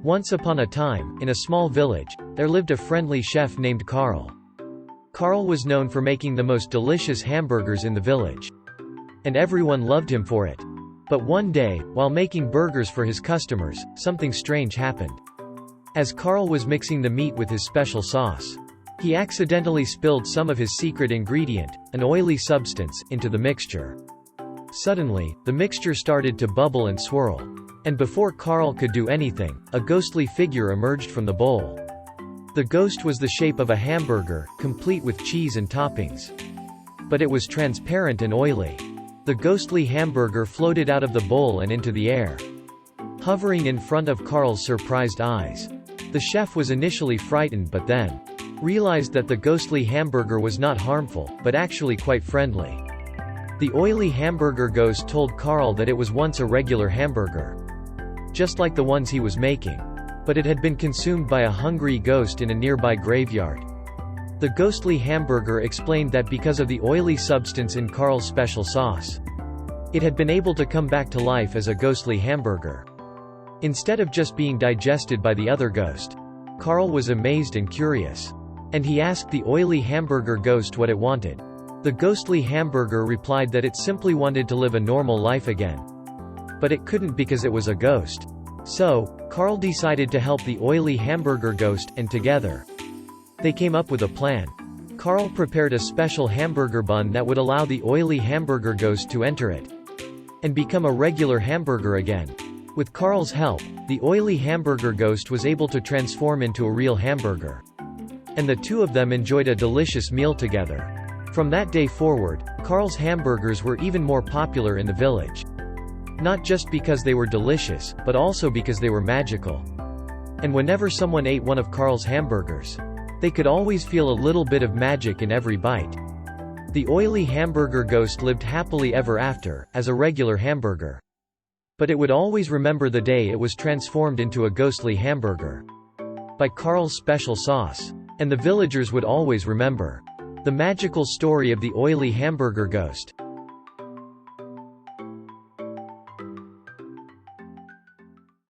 Once upon a time, in a small village, there lived a friendly chef named Carl. Carl was known for making the most delicious hamburgers in the village. And everyone loved him for it. But one day, while making burgers for his customers, something strange happened. As Carl was mixing the meat with his special sauce, he accidentally spilled some of his secret ingredient, an oily substance, into the mixture. Suddenly, the mixture started to bubble and swirl. And before Carl could do anything, a ghostly figure emerged from the bowl. The ghost was the shape of a hamburger, complete with cheese and toppings. But it was transparent and oily. The ghostly hamburger floated out of the bowl and into the air, hovering in front of Carl's surprised eyes. The chef was initially frightened but then realized that the ghostly hamburger was not harmful, but actually quite friendly. The oily hamburger ghost told Carl that it was once a regular hamburger, just like the ones he was making. But it had been consumed by a hungry ghost in a nearby graveyard. The ghostly hamburger explained that because of the oily substance in Carl's special sauce, it had been able to come back to life as a ghostly hamburger, instead of just being digested by the other ghost. Carl was amazed and curious, and he asked the oily hamburger ghost what it wanted. The ghostly hamburger replied that it simply wanted to live a normal life again. But it couldn't because it was a ghost. So, Carl decided to help the oily hamburger ghost, and together, they came up with a plan. Carl prepared a special hamburger bun that would allow the oily hamburger ghost to enter it and become a regular hamburger again. With Carl's help, the oily hamburger ghost was able to transform into a real hamburger. And the two of them enjoyed a delicious meal together. From that day forward, Carl's hamburgers were even more popular in the village. Not just because they were delicious, but also because they were magical. And whenever someone ate one of Carl's hamburgers, they could always feel a little bit of magic in every bite. The oily hamburger ghost lived happily ever after, as a regular hamburger. But it would always remember the day it was transformed into a ghostly hamburger by Carl's special sauce. And the villagers would always remember the magical story of the oily hamburger ghost.